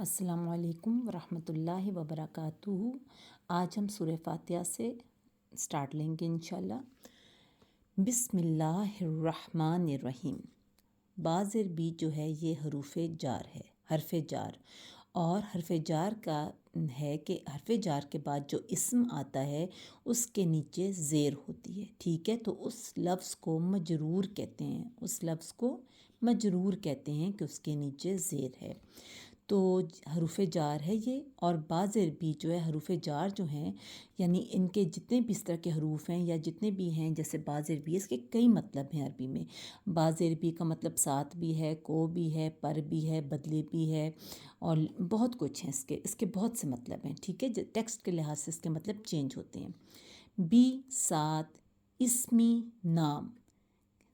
السلام علیکم ورحمۃ اللہ وبرکاتہ۔ آج ہم سورہ فاتحہ سے سٹارٹ لیں گے انشاءاللہ۔ بسم اللہ الرحمن الرحیم۔ بعض عربی جو ہے یہ حروف جار ہے، حرف جار، اور حرف جار کا ہے کہ حرف جار کے بعد جو اسم آتا ہے اس کے نیچے زیر ہوتی ہے، ٹھیک ہے؟ تو اس لفظ کو مجرور کہتے ہیں، اس لفظ کو مجرور کہتے ہیں کہ اس کے نیچے زیر ہے، تو حروف جار ہے یہ۔ اور بعض عربی جو ہے حروف جار جو ہیں، یعنی ان کے جتنے بھی اس طرح کے حروف ہیں یا جتنے بھی ہیں، جیسے بعض عربی اس کے کئی مطلب ہیں عربی میں۔ بعض عربی کا مطلب ساتھ بھی ہے، کو بھی ہے، پر بھی ہے، بدلے بھی ہے، اور بہت کچھ ہیں اس کے بہت سے مطلب ہیں، ٹھیک ہے؟ ٹیکسٹ کے لحاظ سے اس کے مطلب چینج ہوتے ہیں۔ بھی ساتھ، اسمی نام،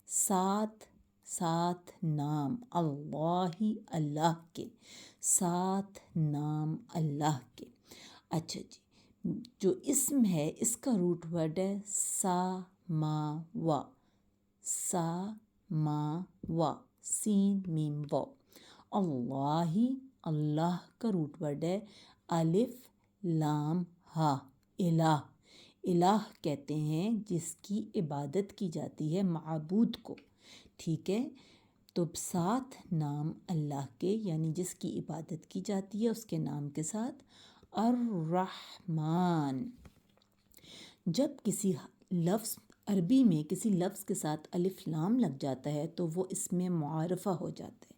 ساتھ ساتھ نام، اللہ اللہ کے، ساتھ نام اللہ کے۔ اچھا جی، جو اسم ہے اس کا روٹ ورڈ ہے سا ما وا، سا ما وا، سین میم واو۔ اللہ، اللہ کا روٹ ورڈ ہے الف لام ہا، الہ۔ الہ کہتے ہیں جس کی عبادت کی جاتی ہے معبود کو، ٹھیک ہے؟ تو ساتھ نام اللہ کے، یعنی جس کی عبادت کی جاتی ہے اس کے نام کے ساتھ الرحمن۔ جب کسی لفظ عربی میں کسی لفظ کے ساتھ الف لام لگ جاتا ہے تو وہ اسم معرفہ ہو جاتا ہے۔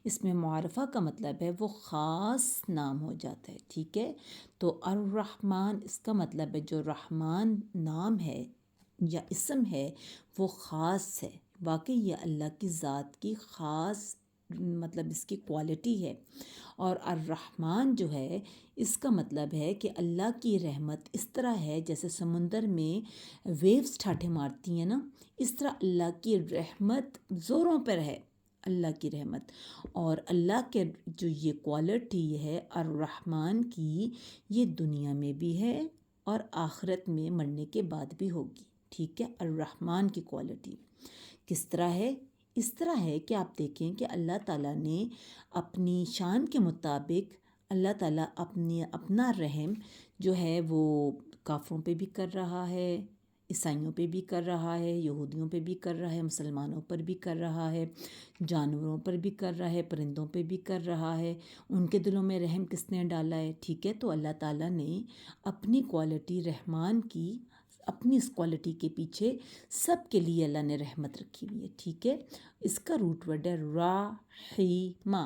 اسم معرفہ کا مطلب ہے وہ خاص نام ہو جاتا ہے، ٹھیک ہے؟ تو الرحمن اس کا مطلب ہے جو رحمان نام ہے یا اسم ہے وہ خاص ہے، واقعی یہ اللہ کی ذات کی خاص مطلب اس کی کوالٹی ہے۔ اور الرحمن جو ہے اس کا مطلب ہے کہ اللہ کی رحمت اس طرح ہے جیسے سمندر میں ویوز ٹھاٹھے مارتی ہیں نا، اس طرح اللہ کی رحمت زوروں پر ہے، اللہ کی رحمت۔ اور اللہ کے جو یہ کوالٹی ہے الرحمن کی، یہ دنیا میں بھی ہے اور آخرت میں مرنے کے بعد بھی ہوگی، ٹھیک ہے؟ الرحمن کی کوالٹی کس طرح ہے؟ اس طرح ہے کہ آپ دیکھیں کہ اللہ تعالیٰ نے اپنی شان کے مطابق اللہ تعالیٰ اپنا رحم جو ہے وہ کافروں پہ بھی کر رہا ہے، عیسائیوں پہ بھی کر رہا ہے، یہودیوں پہ بھی کر رہا ہے، مسلمانوں پر بھی کر رہا ہے، جانوروں پر بھی کر رہا ہے، پرندوں پہ بھی کر رہا ہے۔ ان کے دلوں میں رحم کس نے ڈالا ہے؟ ٹھیک ہے؟ تو اللہ تعالیٰ نے اپنی کوالٹی رحمان کی، اپنی اس کوالٹی کے پیچھے سب کے لیے اللہ نے رحمت رکھی ہوئی ہے، ٹھیک ہے؟ اس کا روٹ ورڈ ہے راحیمہ،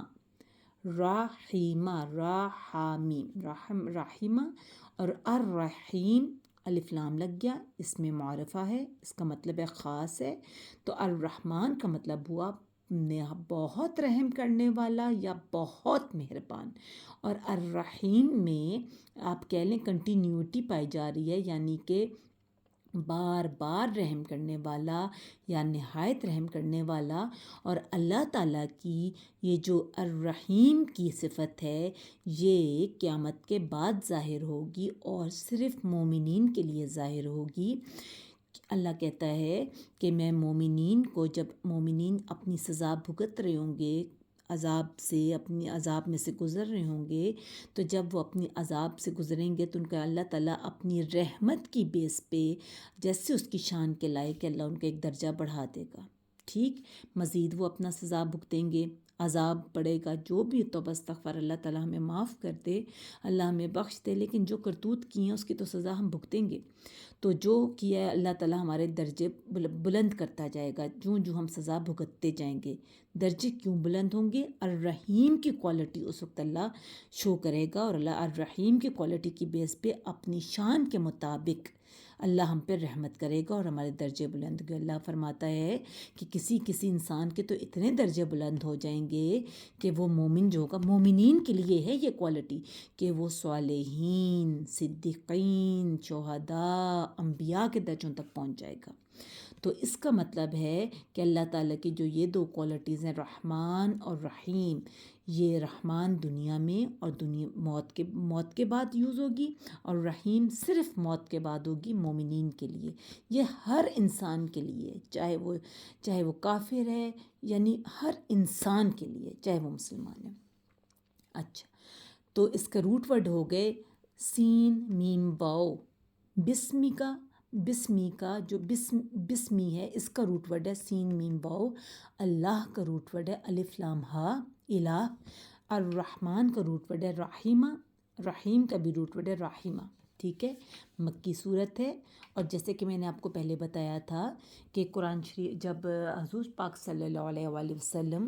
راحیمہ، راحامیم، رحیمہ۔ اور الرحیم الف لام لگ گیا، اس میں معرفہ ہے، اس کا مطلب ہے خاص ہے۔ تو الرحمن کا مطلب ہوا بہت رحم کرنے والا یا بہت مہربان، اور الرحیم میں آپ کہہ لیں کنٹینیوٹی پائی جا رہی ہے، یعنی کہ بار بار رحم کرنے والا یا نہایت رحم کرنے والا۔ اور اللہ تعالیٰ کی یہ جو الرحیم کی صفت ہے یہ قیامت کے بعد ظاہر ہوگی اور صرف مومنین کے لیے ظاہر ہوگی۔ اللہ کہتا ہے کہ میں مومنین کو، جب مومنین اپنی سزا بھگت رہے ہوں گے، عذاب سے، اپنی عذاب میں سے گزر رہے ہوں گے، تو جب وہ اپنی عذاب سے گزریں گے تو ان کا اللہ تعالیٰ اپنی رحمت کی بیس پہ جیسے اس کی شان کے لائق اللہ ان کا ایک درجہ بڑھا دے گا، ٹھیک؟ مزید وہ اپنا سزا بھگتیں گے، عذاب پڑے گا، جو بھی توبہ استغفار، اللہ تعالیٰ ہمیں معاف کر دے، اللہ ہمیں بخش دے، لیکن جو کرتوت کی ہیں اس کی تو سزا ہم بھگتیں گے۔ تو جو کیا ہے اللہ تعالیٰ ہمارے درجے بلند کرتا جائے گا، جو ہم سزا بھگتتے جائیں گے، درجے کیوں بلند ہوں گے؟ الرحیم کی کوالٹی اس وقت اللہ شو کرے گا، اور اللہ الرحیم کی کوالٹی کی بیس پہ اپنی شان کے مطابق اللہ ہم پہ رحمت کرے گا اور ہمارے درجے بلند ہوں گے۔ اللہ فرماتا ہے کہ کسی انسان کے تو اتنے درجے بلند ہو جائیں گے کہ وہ مومن جو ہوگا، مومنین کے لیے ہے یہ کوالٹی، کہ وہ صالحین، صدیقین، شہداء، انبیاء کے درجوں تک پہنچ جائے گا۔ تو اس کا مطلب ہے کہ اللہ تعالیٰ کی جو یہ دو کوالٹیز ہیں رحمان اور رحیم، یہ رحمان دنیا میں اور موت کے بعد یوز ہوگی، اور رحیم صرف موت کے بعد ہوگی مومنین کے لیے۔ یہ ہر انسان کے لیے، چاہے وہ کافر ہے، یعنی ہر انسان کے لیے، چاہے وہ مسلمان ہے۔ اچھا، تو اس کا روٹ ورڈ ہو گئے سین میم واو. بسمی کا جو بسمی ہے اس کا روٹ ورڈ ہے سین میم واو. اللہ کا روٹ ورڈ ہے الف لام ہا الہ. الرحمن کا روٹ ورڈ ہے رحیمہ. رحیم کا بھی روٹ ورڈ ہے رحیمہ. ٹھیک ہے، مکی صورت ہے. اور جیسے کہ میں نے آپ کو پہلے بتایا تھا کہ قرآن شریف جب حضور پاک صلی اللہ علیہ وآلہ وسلم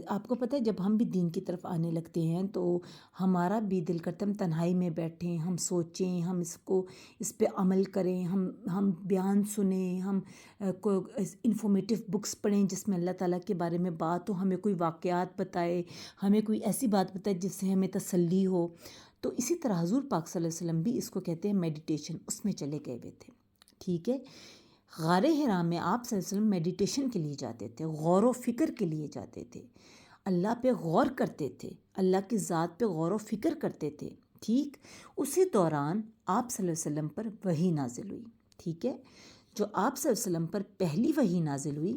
آپ کو پتہ ہے جب ہم بھی دین کی طرف آنے لگتے ہیں تو ہمارا بھی دل کرتا ہے ہم تنہائی میں بیٹھیں، ہم سوچیں، ہم اس پہ عمل کریں، ہم بیان سنیں، ہم انفارمیٹیو بکس پڑھیں جس میں اللہ تعالیٰ کے بارے میں بات ہو، ہمیں کوئی واقعات بتائے، ہمیں کوئی ایسی بات بتائے جس سے ہمیں تسلی ہو. تو اسی طرح حضور پاک صلی اللہ علیہ وسلم بھی اس کو کہتے ہیں میڈیٹیشن، اس میں چلے گئے ہوئے تھے. ٹھیک ہے، غار حرا میں آپ صلی اللہ علیہ وسلم میڈیٹیشن کے لیے جاتے تھے، غور و فکر کے لیے جاتے تھے، اللہ پہ غور کرتے تھے، اللہ کی ذات پہ غور و فکر کرتے تھے. ٹھیک، اسی دوران آپ صلی اللہ علیہ وسلم پر وحی نازل ہوئی. ٹھیک ہے، جو آپ صلی اللہ علیہ وسلم پر پہلی وحی نازل ہوئی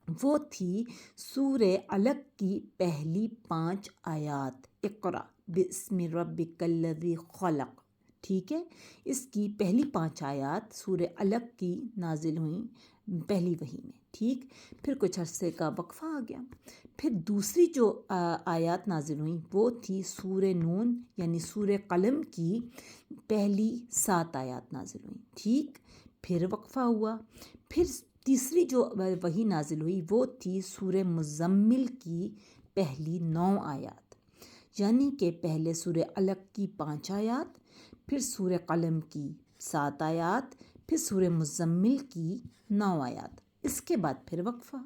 وہ تھی سورہ علق کی پہلی 5 آیات، اقرا بسم ربک الذی خلق. ٹھیک ہے، اس کی پہلی 5 آیات سورہ علق کی نازل ہوئیں پہلی وحی میں. ٹھیک، پھر کچھ عرصے کا وقفہ آ گیا. پھر دوسری جو آیات نازل ہوئیں وہ تھی سورہ نون یعنی سورہ قلم کی پہلی 7 آیات نازل ہوئیں. ٹھیک، پھر وقفہ ہوا. پھر تیسری جو وحی نازل ہوئی وہ تھی سورہ مزمل کی پہلی 9 آیات، یعنی کہ پہلے سورہ علق کی 5 آیات، پھر سورہ قلم کی 7 آیات، پھر سورہ مزمل کی 9 آیات. اس کے بعد پھر وقفہ،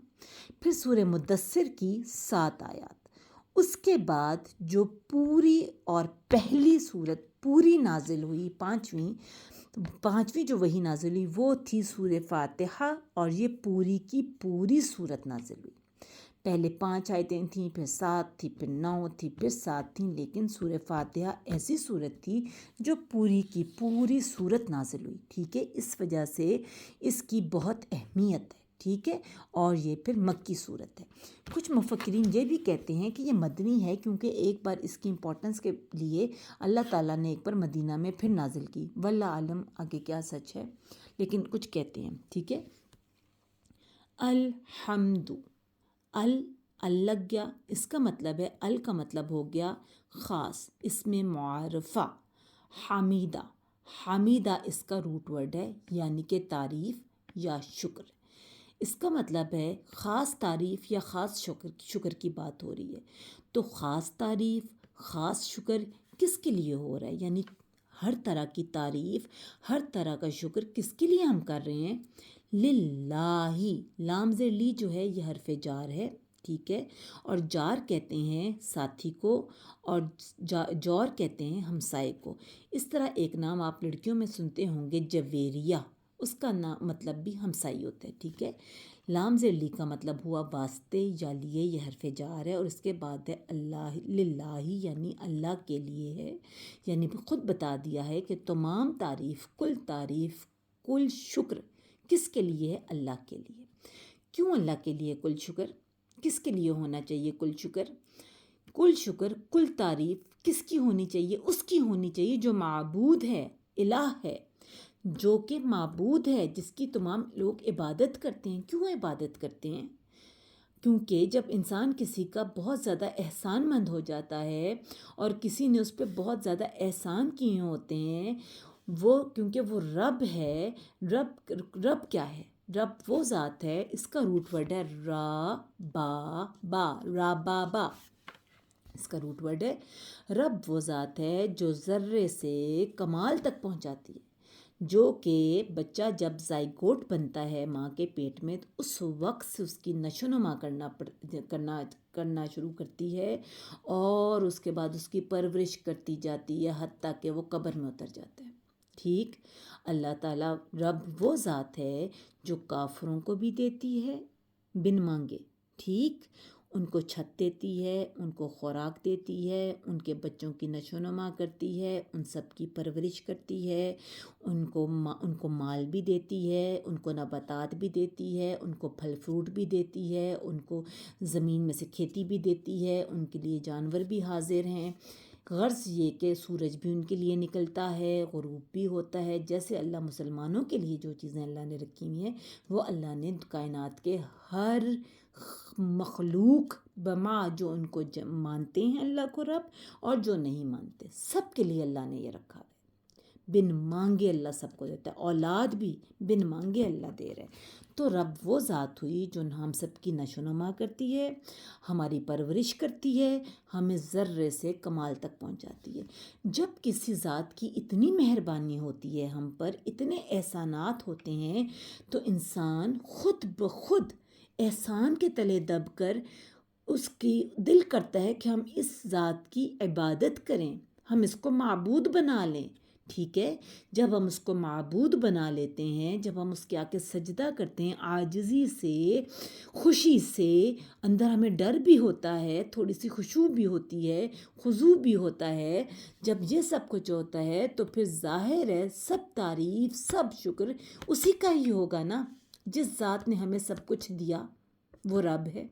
پھر سورہ مدثر کی 7 آیات. اس کے بعد جو پوری اور پہلی صورت پوری نازل ہوئی پانچویں جو وحی نازل ہوئی وہ تھی سورہ فاتحہ، اور یہ پوری کی پوری صورت نازل ہوئی. پہلے 5 آیتیں تھیں، پھر 7 تھی، پھر 9 تھی، پھر 7 تھیں، لیکن سورہ فاتحہ ایسی صورت تھی جو پوری کی پوری صورت نازل ہوئی. ٹھیک ہے، اس وجہ سے اس کی بہت اہمیت ہے. ٹھیک ہے، اور یہ پھر مکی صورت ہے. کچھ مفکرین یہ بھی کہتے ہیں کہ یہ مدنی ہے کیونکہ ایک بار اس کی امپورٹنس کے لیے اللہ تعالیٰ نے ایک بار مدینہ میں پھر نازل کی. واللہ عالم آگے کیا سچ ہے، لیکن کچھ کہتے ہیں. ٹھیک ہے، الحمد لگ گیا، اس کا مطلب ہے کا مطلب ہو گیا خاص، اس میں معارفہ. حمیدہ اس کا روٹ ورڈ ہے یعنی کہ تعریف یا شکر. اس کا مطلب ہے خاص تعریف یا خاص شکر کی بات ہو رہی ہے. تو خاص تعریف، خاص شکر کس کے لیے ہو رہا ہے، یعنی ہر طرح کی تعریف، ہر طرح کا شکر کس کے لیے ہم کر رہے ہیں؟ للہ. لام زیر لی جو ہے یہ حرف جار ہے. ٹھیک ہے، اور جار کہتے ہیں ساتھی کو، اور جور کہتے ہیں ہمسائے کو. اس طرح ایک نام آپ لڑکیوں میں سنتے ہوں گے جویریہ، اس کا نام مطلب بھی ہمسائی ہوتا ہے. ٹھیک ہے، لام زیر لی کا مطلب ہوا واسطے یا لیے، یہ حرف جار ہے، اور اس کے بعد ہے اللہ، للہ یعنی اللہ کے لیے ہے، یعنی خود بتا دیا ہے کہ تمام تعریف، کل شکر کس کے لیے ہے؟ اللہ کے لیے. کیوں اللہ کے لیے کل شکر؟ کس کے لیے ہونا چاہیے کل شکر؟ کل شکر، کل تعریف کس کی ہونی چاہیے؟ اس کی ہونی چاہیے جو معبود ہے، الہ ہے، جو کہ معبود ہے، جس کی تمام لوگ عبادت کرتے ہیں. کیوں عبادت کرتے ہیں؟ کیونکہ جب انسان کسی کا بہت زیادہ احسان مند ہو جاتا ہے اور کسی نے اس پہ بہت زیادہ احسان کیے ہوتے ہیں، کیونکہ وہ رب ہے. رب کیا ہے؟ رب وہ ذات ہے، اس کا روٹ ورڈ ہے را با. اس کا روٹ ورڈ ہے رب وہ ذات ہے جو ذرے سے کمال تک پہنچاتی ہے. جو کہ بچہ جب زائگوٹ بنتا ہے ماں کے پیٹ میں تو اس وقت سے اس کی نشو و نما کرنا شروع کرتی ہے، اور اس کے بعد اس کی پرورش کرتی جاتی ہے حتیٰ کہ وہ قبر میں اتر جاتا ہے. ٹھیک، اللہ تعالیٰ رب وہ ذات ہے جو کافروں کو بھی دیتی ہے بن مانگے. ٹھیک، ان کو چھت دیتی ہے، ان کو خوراک دیتی ہے، ان کے بچوں کی نشو و نما کرتی ہے، ان سب کی پرورش کرتی ہے، ان کو مال بھی دیتی ہے، ان کو نباتات بھی دیتی ہے، ان کو پھل فروٹ بھی دیتی ہے، ان کو زمین میں سے کھیتی بھی دیتی ہے، ان کے لیے جانور بھی حاضر ہیں. غرض یہ کہ سورج بھی ان کے لیے نکلتا ہے، غروب بھی ہوتا ہے، جیسے اللہ مسلمانوں کے لیے جو چیزیں اللہ نے رکھی ہوئی ہیں وہ اللہ نے کائنات کے ہر مخلوق بما جو ان کو مانتے ہیں اللہ کو رب اور جو نہیں مانتے، سب کے لیے اللہ نے یہ رکھا ہے۔ بن مانگے اللہ سب کو دیتا ہے، اولاد بھی بن مانگے اللہ دے رہا ہے۔ تو رب وہ ذات ہوئی جو ہم سب کی نشو و نما کرتی ہے، ہماری پرورش کرتی ہے، ہمیں ذرے سے کمال تک پہنچاتی ہے۔ جب کسی ذات کی اتنی مہربانی ہوتی ہے ہم پر، اتنے احسانات ہوتے ہیں، تو انسان خود بخود احسان کے تلے دب کر اس کی دل کرتا ہے کہ ہم اس ذات کی عبادت کریں، ہم اس کو معبود بنا لیں۔ ٹھیک ہے، جب ہم اس کو معبود بنا لیتے ہیں، جب ہم اس کے آگے سجدہ کرتے ہیں عاجزی سے، خوشی سے، اندر ہمیں ڈر بھی ہوتا ہے، تھوڑی سی خشوع بھی ہوتی ہے، خضوع بھی ہوتا ہے، جب یہ سب کچھ ہوتا ہے تو پھر ظاہر ہے سب تعریف سب شکر اسی کا ہی ہوگا نا، جس ذات نے ہمیں سب کچھ دیا وہ رب ہے۔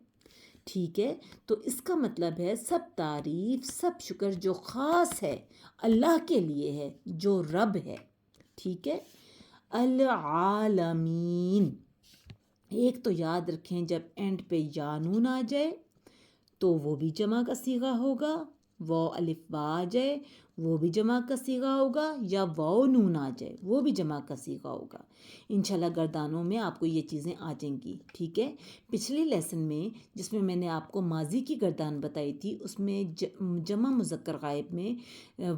ٹھیک ہے، تو اس کا مطلب ہے سب تعریف سب شکر جو خاص ہے اللہ کے لیے ہے، جو رب ہے۔ ٹھیک ہے، العالمین، ایک تو یاد رکھیں جب اینڈ پہ یا نون آ جائے تو وہ بھی جمع کا صیغہ ہوگا، واو الف با آ جائے وہ بھی جمع کا صیغہ ہوگا، یا واو نون آ جائے وہ بھی جمع کا صیغہ ہوگا۔ انشاءاللہ گردانوں میں آپ کو یہ چیزیں آ جائیں گی۔ ٹھیک ہے، پچھلے لیسن میں جس میں میں نے آپ کو ماضی کی گردان بتائی تھی، اس میں جمع مذکر غائب میں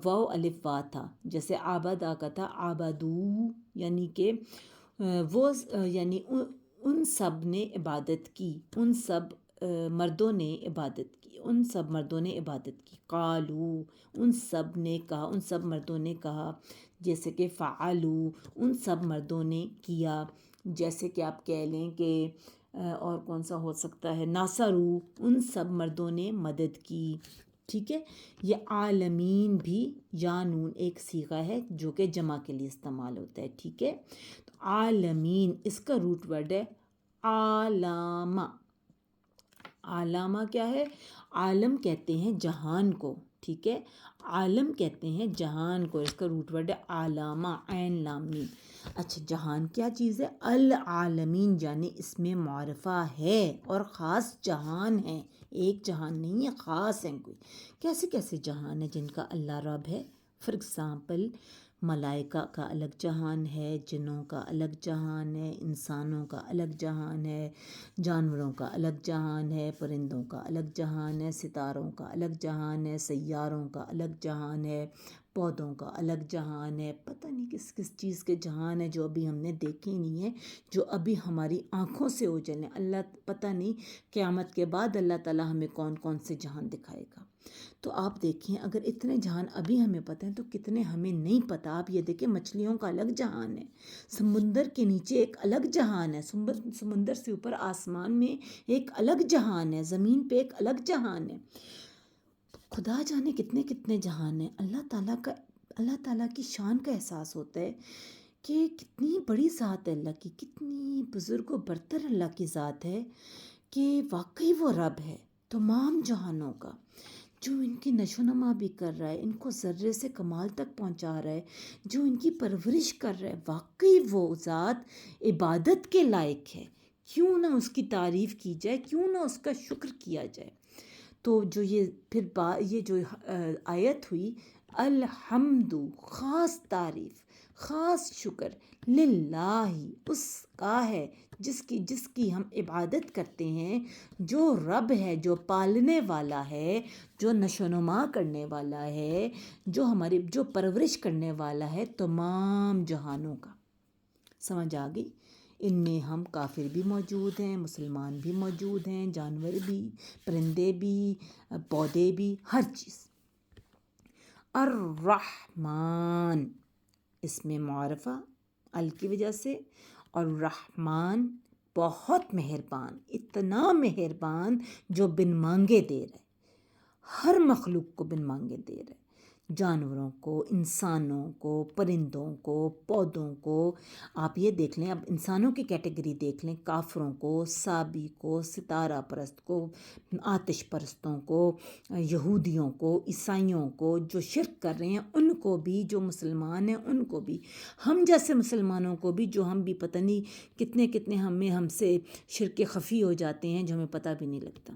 واو الف وا تھا، جیسے آباد آ کا تھا آبادو، یعنی کہ وہ یعنی ان سب نے عبادت کی، ان سب مردوں نے عبادت کی، ان سب مردوں نے عبادت کی، قالو ان سب نے کہا، ان سب مردوں نے کہا، جیسے کہ فعلو ان سب مردوں نے کیا، جیسے کہ آپ کہہ لیں کہ اور کون سا ہو سکتا ہے، ناصرو ان سب مردوں نے مدد کی۔ ٹھیک ہے، یہ عالمین بھی یا نون ایک صیغہ ہے جو کہ جمع کے لیے استعمال ہوتا ہے۔ ٹھیک ہے، تو عالمین اس کا روٹ ورڈ ہے عالامہ۔ عالامہ کیا ہے؟ عالم کہتے ہیں جہان کو۔ ٹھیک ہے، عالم کہتے ہیں جہان کو، اس کا روٹ ورڈ ہے علامہ عین لام میم۔ اچھا، جہان کیا چیز ہے؟ العالمین یعنی اس میں معرفہ ہے اور خاص جہان ہے، ایک جہان نہیں ہے، خاص ہیں کوئی۔ کیسے کیسے جہان ہے جن کا اللہ رب ہے؟ فار ایگزامپل ملائکہ کا الگ جہان ہے، جنوں کا الگ جہان ہے، انسانوں کا الگ جہان ہے، جانوروں کا الگ جہان ہے، پرندوں کا الگ جہان ہے، ستاروں کا الگ جہان ہے، سیاروں کا الگ جہان ہے، پودوں کا الگ جہان ہے، پتہ نہیں کس کس چیز کے جہان ہے جو ابھی ہم نے دیکھے نہیں ہیں، جو ابھی ہماری آنکھوں سے اوجھل ہیں۔ اللہ پتہ نہیں قیامت کے بعد اللہ تعالیٰ ہمیں کون کون سے جہان دکھائے گا۔ تو آپ دیکھیں اگر اتنے جہان ابھی ہمیں پتہ ہیں تو کتنے ہمیں نہیں پتہ۔ آپ یہ دیکھیں مچھلیوں کا الگ جہان ہے، سمندر کے نیچے ایک الگ جہان ہے، سمندر سے اوپر آسمان میں ایک الگ جہان ہے، زمین پہ ایک الگ جہان ہے۔ خدا جانے کتنے کتنے جہان ہیں۔ اللہ تعالیٰ کی شان کا احساس ہوتا ہے کہ کتنی بڑی ذات ہے اللہ کی، کتنی بزرگ و برتر اللہ کی ذات ہے، کہ واقعی وہ رب ہے تمام جہانوں کا، جو ان کی نشو و نما بھی کر رہا ہے، ان کو ذرے سے کمال تک پہنچا رہا ہے، جو ان کی پرورش کر رہا ہے، واقعی وہ ذات عبادت کے لائق ہے۔ کیوں نہ اس کی تعریف کی جائے، کیوں نہ اس کا شکر کیا جائے۔ تو جو یہ پھر یہ جو آیت ہوئی، الحمد خاص تعریف خاص شکر، للہ اس کا ہے جس کی ہم عبادت کرتے ہیں، جو رب ہے، جو پالنے والا ہے، جو نشو و نما کرنے والا ہے، جو پرورش کرنے والا ہے تمام جہانوں کا۔ سمجھ آ گئی؟ ان میں ہم کافر بھی موجود ہیں، مسلمان بھی موجود ہیں، جانور بھی، پرندے بھی، پودے بھی، ہر چیز۔ الرحمن اس میں معرفہ ال کی وجہ سے، اور رحمان بہت مہربان، اتنا مہربان جو بن مانگے دے رہے۔ ہر مخلوق کو بن مانگے دے رہا ہے، جانوروں کو، انسانوں کو، پرندوں کو، پودوں کو۔ آپ یہ دیکھ لیں، اب انسانوں کی کیٹیگری دیکھ لیں، کافروں کو، سابی کو، ستارہ پرست کو، آتش پرستوں کو، یہودیوں کو، عیسائیوں کو، جو شرک کر رہے ہیں ان کو بھی، جو مسلمان ہیں ان کو بھی، ہم جیسے مسلمانوں کو بھی، جو ہم بھی پتہ نہیں کتنے کتنے ہم سے شرک خفی ہو جاتے ہیں جو ہمیں پتہ بھی نہیں لگتا۔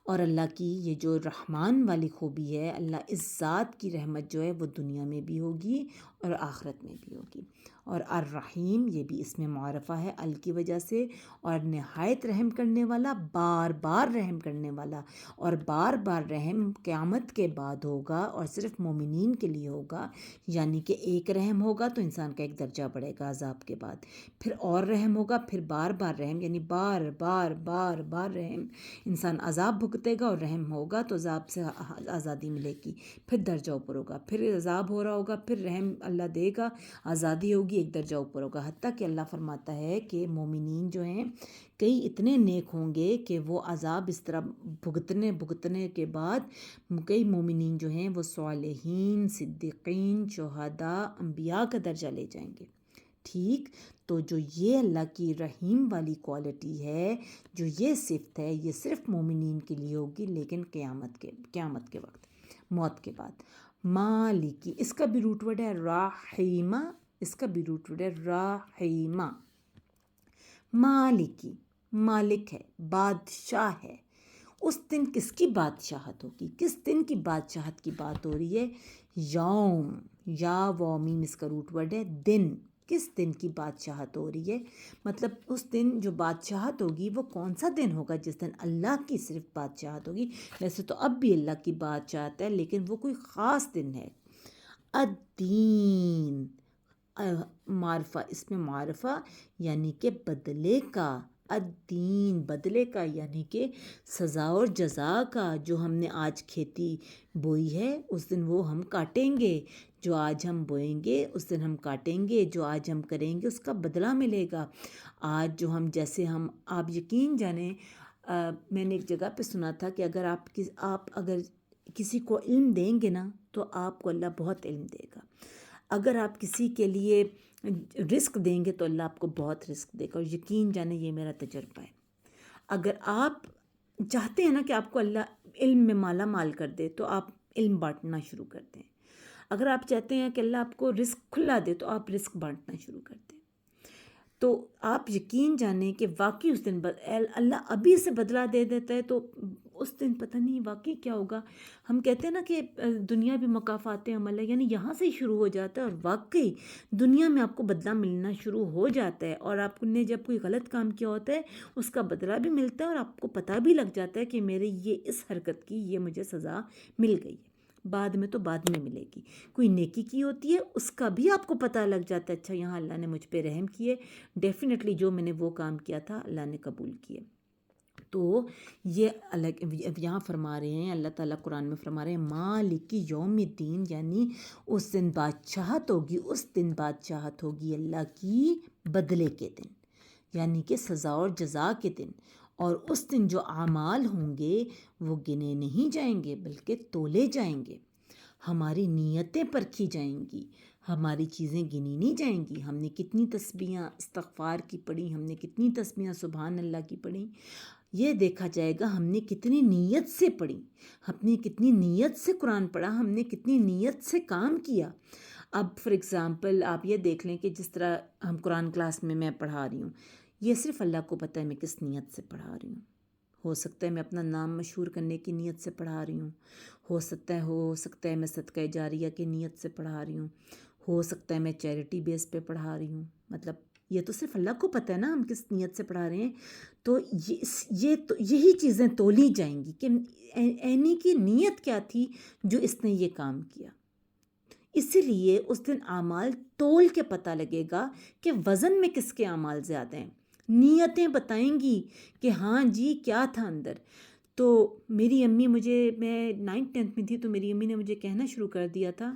اور اللہ کی یہ جو رحمان والی خوبی ہے، اللہ اس ذات کی رحمت جو ہے وہ دنیا میں بھی ہوگی اور آخرت میں بھی ہوگی۔ اور الرحیم یہ بھی اس میں معرفہ ہے ال کی وجہ سے، اور نہایت رحم کرنے والا، بار بار رحم کرنے والا، اور بار بار رحم قیامت کے بعد ہوگا اور صرف مومنین کے لیے ہوگا، یعنی کہ ایک رحم ہوگا تو انسان کا ایک درجہ بڑھے گا عذاب کے بعد، پھر اور رحم ہوگا، پھر بار بار رحم، یعنی بار بار بار بار رحم، انسان عذاب بھگتے گا اور رحم ہوگا تو عذاب سے آزادی ملے گی، پھر درجہ اوپر ہوگا، پھر عذاب ہو رہا ہوگا، پھر رحم اللہ دے گا، آزادی ہوگی، ایک درجہ اوپر ہوگا، حتیٰ کہ اللہ فرماتا ہے کہ مومنین جو ہیں کئی اتنے نیک ہوں گے کہ وہ عذاب اس طرح بھگتنے کے بعد کئی مومنین جو ہیں وہ صالحین، صدیقین، شہداء، انبیاء کا درجہ لے جائیں گے۔ ٹھیک، تو جو یہ اللہ کی رحیم والی کوالٹی ہے، جو یہ صفت ہے، یہ صرف مومنین کے لیے ہوگی، لیکن قیامت کے وقت، موت کے بعد۔ مالکی، اس کا بھی روٹ ورڈ ہے راحیمہ، اس کا بھی روٹ ورڈ ہے راحیمہ۔ مالکی، مالک ہے، بادشاہ ہے۔ اس دن کس کی بادشاہت ہوگی؟ کس دن کی بادشاہت کی بات ہو رہی ہے؟ یوم، یا وومیم اس کا روٹ ورڈ ہے دن۔ کس دن کی بادشاہت ہو رہی ہے؟ مطلب اس دن جو بادشاہت ہوگی وہ کون سا دن ہوگا جس دن اللہ کی صرف بادشاہت ہوگی؟ ویسے تو اب بھی اللہ کی بادشاہت ہے، لیکن وہ کوئی خاص دن ہے۔ الدین، معرفہ، اس میں معرفہ یعنی کہ بدلے کا، الدین بدلے کا، یعنی کہ سزا اور جزا کا۔ جو ہم نے آج کھیتی بوئی ہے اس دن وہ ہم کاٹیں گے، جو آج ہم بوئیں گے اس دن ہم کاٹیں گے، جو آج ہم کریں گے اس کا بدلہ ملے گا۔ آج جو ہم جیسے آپ یقین جانیں، میں نے ایک جگہ پہ سنا تھا کہ اگر آپ اگر کسی کو علم دیں گے نا تو آپ کو اللہ بہت علم دے گا۔ اگر آپ کسی کے لیے رزق دیں گے تو اللہ آپ کو بہت رزق دے گا، اور یقین جانیں یہ میرا تجربہ ہے۔ اگر آپ چاہتے ہیں نا کہ آپ کو اللہ علم میں مالا مال کر دے تو آپ علم بانٹنا شروع کر دیں۔ اگر آپ چاہتے ہیں کہ اللہ آپ کو رزق کھلا دے تو آپ رزق بانٹنا شروع کر دیں۔ تو آپ یقین جانیں کہ واقعی اس دن اللہ ابھی سے بدلہ دے دیتا ہے تو اس دن پتہ نہیں واقعی کیا ہوگا۔ ہم کہتے ہیں نا کہ دنیا بھی مکافات عمل ہے، یعنی یہاں سے ہی شروع ہو جاتا ہے، اور واقعی دنیا میں آپ کو بدلہ ملنا شروع ہو جاتا ہے، اور آپ نے جب کوئی غلط کام کیا ہوتا ہے اس کا بدلہ بھی ملتا ہے، اور آپ کو پتہ بھی لگ جاتا ہے کہ میرے یہ اس حرکت کی یہ مجھے سزا مل گئی ہے، بعد میں تو بعد میں ملے گی۔ کوئی نیکی کی ہوتی ہے اس کا بھی آپ کو پتہ لگ جاتا ہے، اچھا یہاں اللہ نے مجھ پہ رحم کیے، ڈیفینیٹلی جو میں نے وہ کام کیا تھا اللہ نے قبول کیے۔ تو یہ یہاں فرما رہے ہیں، اللہ تعالیٰ قرآن میں فرما رہے ہیں مالک یوم الدین، یعنی اس دن بادشاہت ہوگی، اس دن بادشاہت ہوگی اللہ کی بدلے کے دن، یعنی کہ سزا اور جزا کے دن۔ اور اس دن جو اعمال ہوں گے وہ گنے نہیں جائیں گے بلکہ تولے جائیں گے، ہماری نیتیں پرکھی جائیں گی، ہماری چیزیں گنی نہیں جائیں گی۔ ہم نے کتنی تسبیحاں استغفار کی پڑھی، ہم نے کتنی تسبیحاں سبحان اللہ کی پڑھی، یہ دیکھا جائے گا ہم نے کتنی نیت سے پڑھی، ہم نے کتنی نیت سے قرآن پڑھا، ہم نے کتنی نیت سے کام کیا۔ اب فار ایگزامپل آپ یہ دیکھ لیں کہ جس طرح ہم قرآن کلاس میں پڑھا رہی ہوں، یہ صرف اللہ کو پتہ ہے میں کس نیت سے پڑھا رہی ہوں۔ ہو سکتا ہے میں اپنا نام مشہور کرنے کی نیت سے پڑھا رہی ہوں، ہو سکتا ہے میں صدقہ جاریہ کی نیت سے پڑھا رہی ہوں، ہو سکتا ہے میں چیریٹی بیس پہ پڑھا رہی ہوں۔ مطلب یہ تو صرف اللہ کو پتہ ہے نا ہم کس نیت سے پڑھا رہے ہیں۔ تو یہی چیزیں تولی جائیں گی کہ اینی کی نیت کیا تھی جو اس نے یہ کام کیا۔ اسی لیے اس دن اعمال تول کے پتہ لگے گا کہ وزن میں کس کے اعمال زیادہ ہیں، نیتیں بتائیں گی کہ ہاں جی کیا تھا اندر۔ تو میری امی میں 9th 10th میں تھی تو میری امی نے مجھے کہنا شروع کر دیا تھا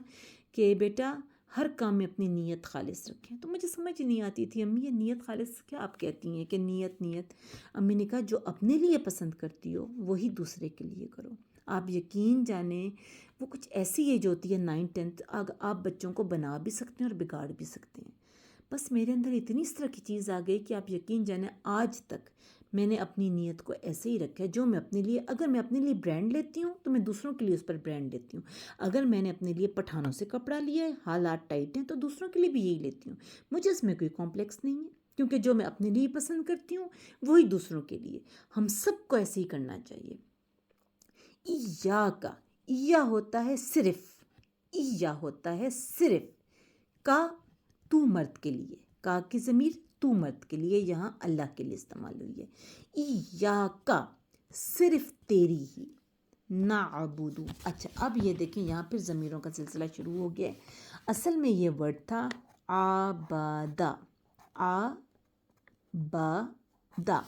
کہ بیٹا ہر کام میں اپنی نیت خالص رکھیں۔ تو مجھے سمجھ نہیں آتی تھی امی یہ نیت خالص کیا آپ کہتی ہیں کہ نیت۔ امی نے کہا جو اپنے لیے پسند کرتی ہو وہی دوسرے کے لیے کرو، آپ یقین جانیں وہ کچھ ایسی ایج ہوتی ہے 9th 10th، آپ بچوں کو بنا بھی سکتے ہیں اور بگاڑ بھی سکتے ہیں. بس میرے اندر اتنی اس طرح کی چیز آ گئی کہ آپ یقین جانیں آج تک میں نے اپنی نیت کو ایسے ہی رکھا ہے. جو میں اپنے لیے، اگر میں اپنے لیے برانڈ لیتی ہوں تو میں دوسروں کے لیے اس پر برانڈ لیتی ہوں. اگر میں نے اپنے لیے پٹھانوں سے کپڑا لیا ہے، حالات ٹائٹ ہیں، تو دوسروں کے لیے بھی یہی لیتی ہوں. مجھے اس میں کوئی کمپلیکس نہیں ہے، کیونکہ جو میں اپنے لیے پسند کرتی ہوں وہی دوسروں کے لیے. ہم سب کو ایسے ہی کرنا چاہیے. ایاکا، ایا ہوتا ہے صرف، ایا ہوتا ہے صرف. کا تو مرد کے لیے، کا کی ضمیر تو مرد کے لیے یہاں اللہ کے لیے استعمال ہوئی ہے. ایاکا صرف تیری ہی، نعبدو. اچھا اب یہ دیکھیں یہاں پھر ضمیروں کا سلسلہ شروع ہو گیا ہے. اصل میں یہ ورڈ تھا آبادہ، آبادہ،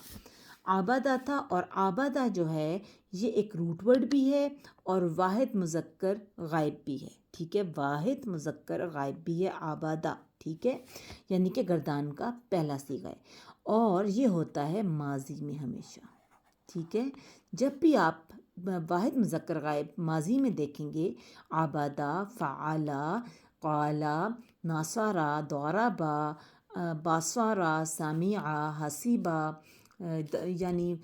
آبادہ تھا. اور آبادہ جو ہے یہ ایک روٹ ورڈ بھی ہے اور واحد مذکر غائب بھی ہے. ٹھیک ہے، واحد مذکر غائب بھی ہے آبادہ. ٹھیک ہے، یعنی کہ گردان کا پہلا صیغہ ہے اور یہ ہوتا ہے ماضی میں ہمیشہ. ٹھیک ہے، جب بھی آپ واحد مذکر غائب ماضی میں دیکھیں گے، آبادہ، فعلا، قالا، ناصارا، ضربا، باصارا، سامعا، حسیبا، یعنی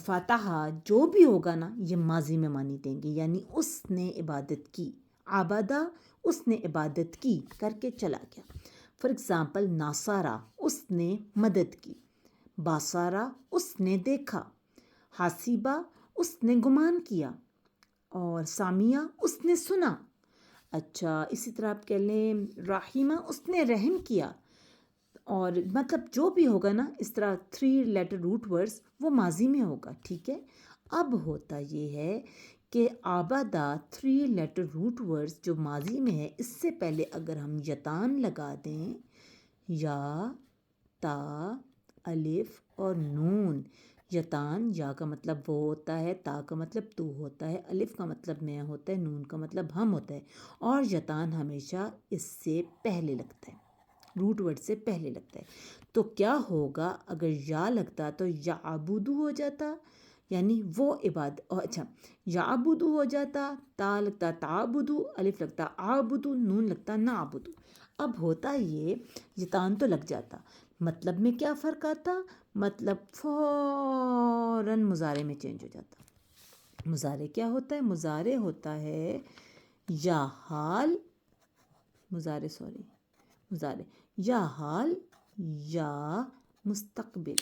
فاتحہ، جو بھی ہوگا نا یہ ماضی میں معنی دیں گے، یعنی اس نے عبادت کی. عبادہ اس نے عبادت کی کر کے چلا گیا. فار ایگزامپل ناصارا اس نے مدد کی، باصارا اس نے دیکھا، حاسیبہ اس نے گمان کیا، اور سامیہ اس نے سنا. اچھا اسی طرح آپ کہہ لیں رحیمہ اس نے رحم کیا. اور مطلب جو بھی ہوگا نا اس طرح 3 لیٹر روٹ ورڈز وہ ماضی میں ہوگا. ٹھیک ہے، اب ہوتا یہ ہے کہ آبادہ 3 لیٹر روٹ ورڈز جو ماضی میں ہے، اس سے پہلے اگر ہم یتان لگا دیں، یا، تا، الف اور نون. یتان، یا کا مطلب وہ ہوتا ہے، تا کا مطلب تو ہوتا ہے، الف کا مطلب میں ہوتا ہے، نون کا مطلب ہم ہوتا ہے. اور یتان ہمیشہ اس سے پہلے لگتا ہے، روٹ ورڈ سے پہلے لگتا ہے. تو کیا ہوگا اگر یا لگتا تو یعبدو ہو جاتا، یعنی وہ عبادت. اچھا یعبدو ہو جاتا، تا لگتا تعبدو، الف لگتا عابدو، نون لگتا نعبدو. اب ہوتا یہ یتان تو لگ جاتا، مطلب میں کیا فرق آتا؟ مطلب فوراً مضارع میں چینج ہو جاتا. مضارع کیا ہوتا ہے؟ مضارع ہوتا ہے یا حال، مضارع یا حال یا مستقبل،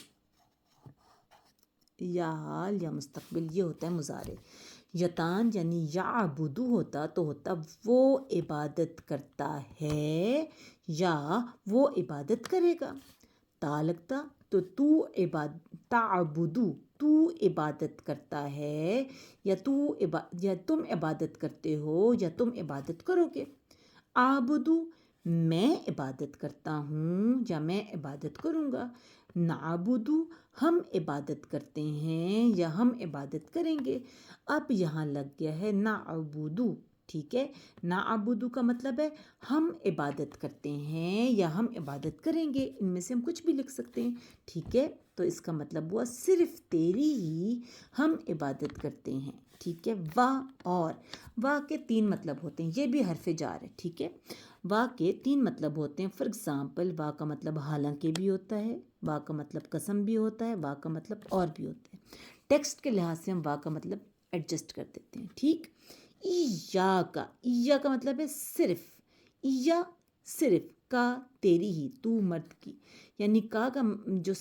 یا حال یا مستقبل، یہ ہوتا ہے مضارع. یتان یعنی یعبدو ہوتا تو ہوتا وہ عبادت کرتا ہے یا وہ عبادت کرے گا. تا لگتا تو تعبدو تو عبادت کرتا ہے یا تم عبادت کرتے ہو یا تم عبادت کرو گے. عابدو میں عبادت کرتا ہوں یا میں عبادت کروں گا. نعبدو ہم عبادت کرتے ہیں یا ہم عبادت کریں گے. اب یہاں لگ گیا ہے نعبدو. ٹھیک ہے، نعبدو کا مطلب ہے ہم عبادت کرتے ہیں یا ہم عبادت کریں گے، ان میں سے ہم کچھ بھی لکھ سکتے ہیں. ٹھیک ہے، تو اس کا مطلب ہوا صرف تیری ہی ہم عبادت کرتے ہیں. ٹھیک ہے، اور کے 3 مطلب ہوتے ہیں، یہ بھی حرف جار ہے. ٹھیک ہے، کے 3 مطلب ہوتے ہیں. فار ایگزامپل کا مطلب حالانکہ بھی ہوتا ہے، کا مطلب قسم بھی ہوتا ہے، کا مطلب اور بھی ہوتا ہے. ٹیکسٹ کے لحاظ سے ہم کا مطلب ایڈجسٹ کر دیتے ہیں. ٹھیک، ایا کا مطلب ہے صرف، ایا صرف، کا تیری ہی، تو مرد کی، یعنی کا جو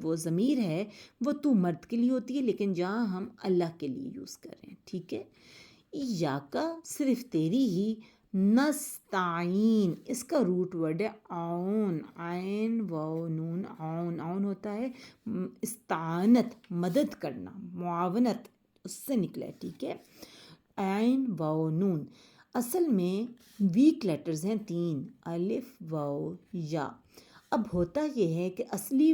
وہ ضمیر ہے وہ تو مرد کے لیے ہوتی ہے، لیکن جہاں ہم اللہ کے لیے یوز کر رہے ہیں. ٹھیک ہے، ایا کا صرف تیری ہی، نستعین اس کا روٹ ورڈ ہے عون، عین واو نون عون. عون ہوتا ہے استعانت، مدد کرنا، معاونت، اس سے نکلا ہے. ٹھیک ہے، عین واو نون. اصل میں ویک لیٹرز ہیں 3، الف واو یا. اب ہوتا یہ ہے کہ اصلی